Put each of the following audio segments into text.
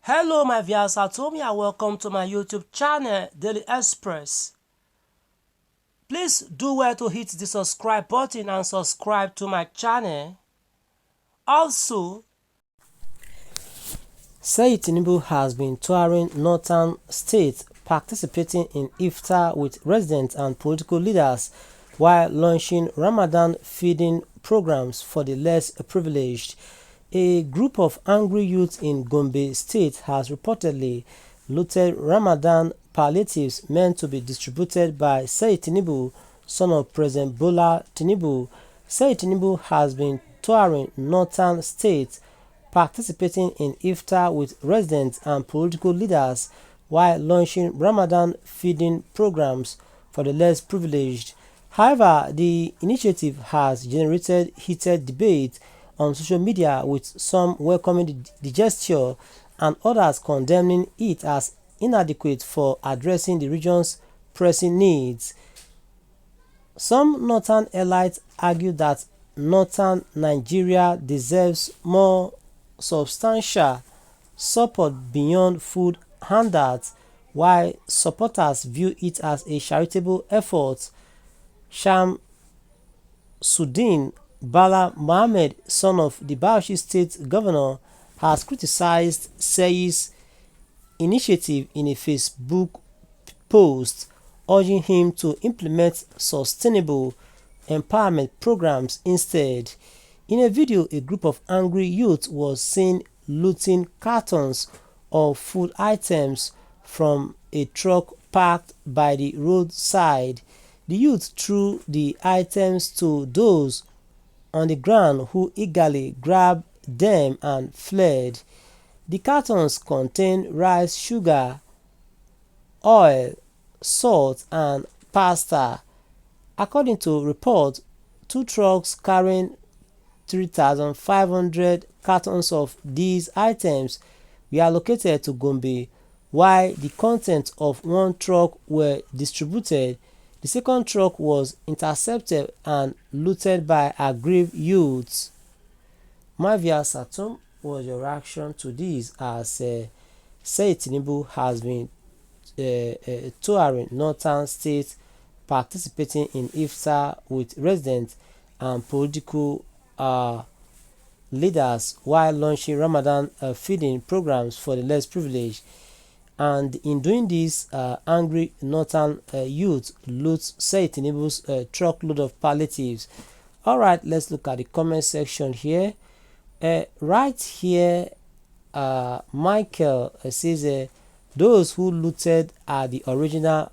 Hello my viewers at home and welcome to my YouTube channel Daily Express. Please do well to hit the subscribe button and subscribe to my channel. Also, Seyi Tinubu has been touring northern states participating in iftar with residents and political leaders while launching Ramadan feeding programs for the less privileged. A group of angry youths in Gombe State has reportedly looted Ramadan palliatives meant to be distributed by Seyi Tinubu, son of President Bola Tinubu. Seyi Tinubu has been touring northern states participating in iftar with residents and political leaders while launching Ramadan feeding programs for the less privileged. However, the initiative has generated heated debate on social media, with some welcoming the gesture and others condemning it as inadequate for addressing the region's pressing needs. Some northern elites argue that northern Nigeria deserves more substantial support beyond food handouts, while supporters view it as a charitable effort. Shamsuddin Bala Mohammed, son of the Bauchi State Governor, has criticized Seyi's initiative in a Facebook post, urging him to implement sustainable empowerment programs instead. In a video, a group of angry youths was seen looting cartons of food items from a truck parked by the roadside. The youth threw the items to those on the ground, who eagerly grabbed them and fled. The cartons contain rice, sugar, oil, salt, and pasta. According to reports, two trucks carrying 3,500 cartons of these items were allocated to Gombe, while the contents of one truck were distributed. The second truck was intercepted and looted by aggrieved youths. My viewers at home, was your reaction to this as Seyi Tinubu has been touring northern states participating in iftar with residents and political leaders while launching Ramadan feeding programs for the less privileged? And in doing this, angry northern youth loots Seyi Tinubu's truckload of palliatives. Alright, let's look at the comment section here. Right here, Michael says those who looted are the original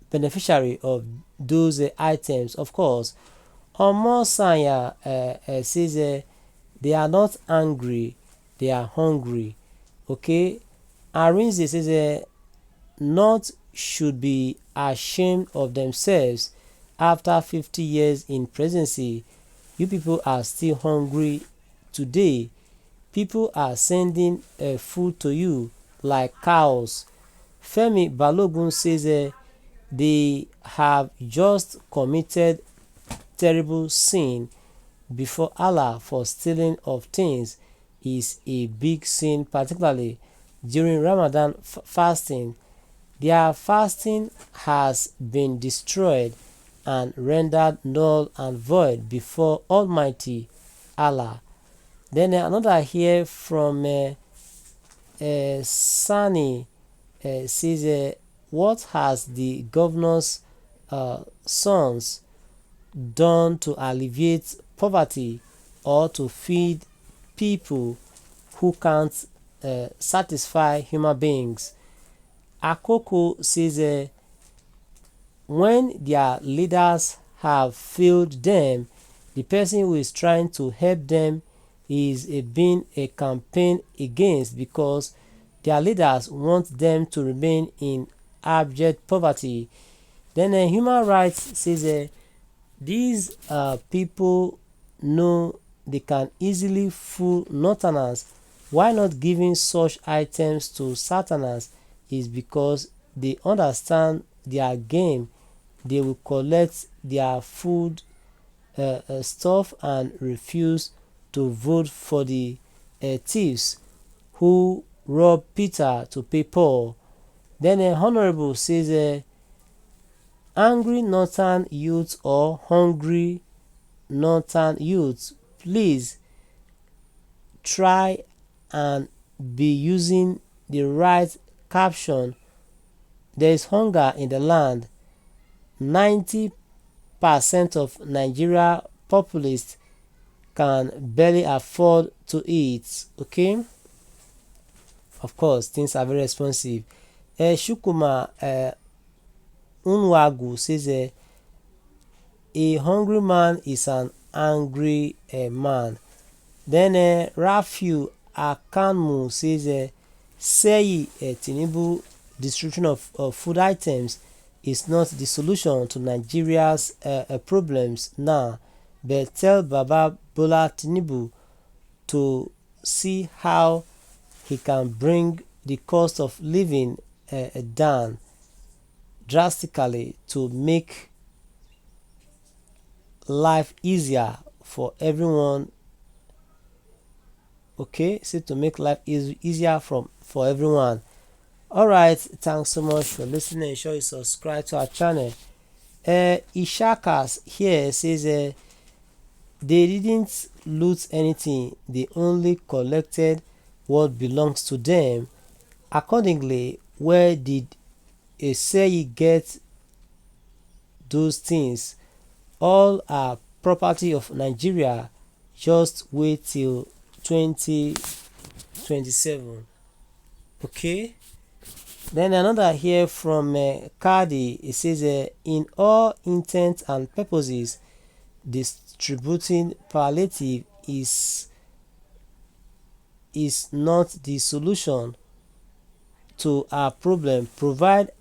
beneficiary of those items, of course. Omosanya says they are not angry, they are hungry. Okay. Arinze says North should be ashamed of themselves after 50 years in presidency. You people are still hungry today. People are sending food to you like cows. Femi Balogun says they have just committed terrible sin before Allah, for stealing of things is a big sin, particularly during Ramadan fasting. Their fasting has been destroyed and rendered null and void before Almighty Allah. Then another here from Sani says, what has the governor's sons done to alleviate poverty or to feed people who can't satisfy human beings? Akoko says when their leaders have failed them, the person who is trying to help them is being a campaign against, because their leaders want them to remain in abject poverty. Then Human Rights says these people know they can easily fool northerners. Why not giving such items to southerners is because they understand their game. They will collect their food stuff and refuse to vote for the thieves who rob Peter to pay Paul. Then Honorable says angry northern youth or hungry northern youth, please try and be using the right caption. There is hunger in the land. 90% of Nigeria populace can barely afford to eat. Okay, of course things are very expensive. Shukuma Unwagu says a hungry man is an angry man. Then Rafiu Akanmu says Seyi Tinubu distribution of food items is not the solution to Nigeria's problems now, but tell Baba Bola Tinubu to see how he can bring the cost of living down drastically to make life easier for everyone. Okay, so to make life easier for everyone. All right, thanks so much for listening. Ensure you subscribe to our channel. Ishakas here says they didn't loot anything, they only collected what belongs to them. Accordingly, where did a Seyi get those things? All are property of Nigeria. Just wait till 2027. Okay. Then another here from Cardi. It says in all intents and purposes, distributing palliative is not the solution to our problem. Provide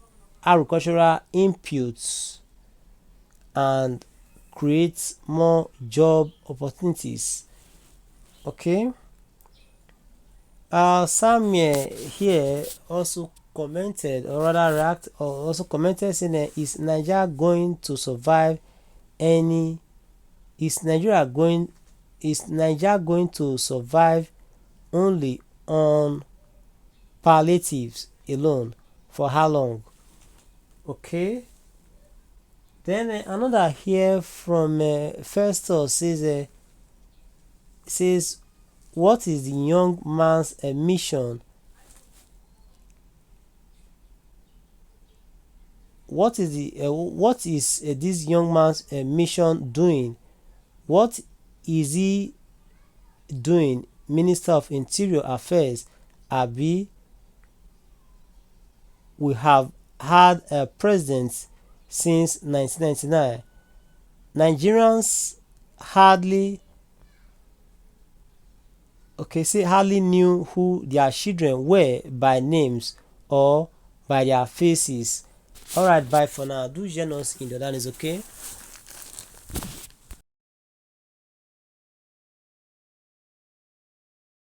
agricultural inputs and create more job opportunities. Okay. Samuel here also commented, or rather react, or also commented saying is Nigeria going to survive any is Nigeria going to survive only on palliatives alone? For how long? Okay. Then another here from Festus says what is the young man's mission? What is this young man's mission doing? What is he doing? Minister of Interior Affairs, Abi? We have had a president since 1999. Nigerians hardly knew who their children were by names or by their faces. Alright, bye for now. Do join us in the other news, okay?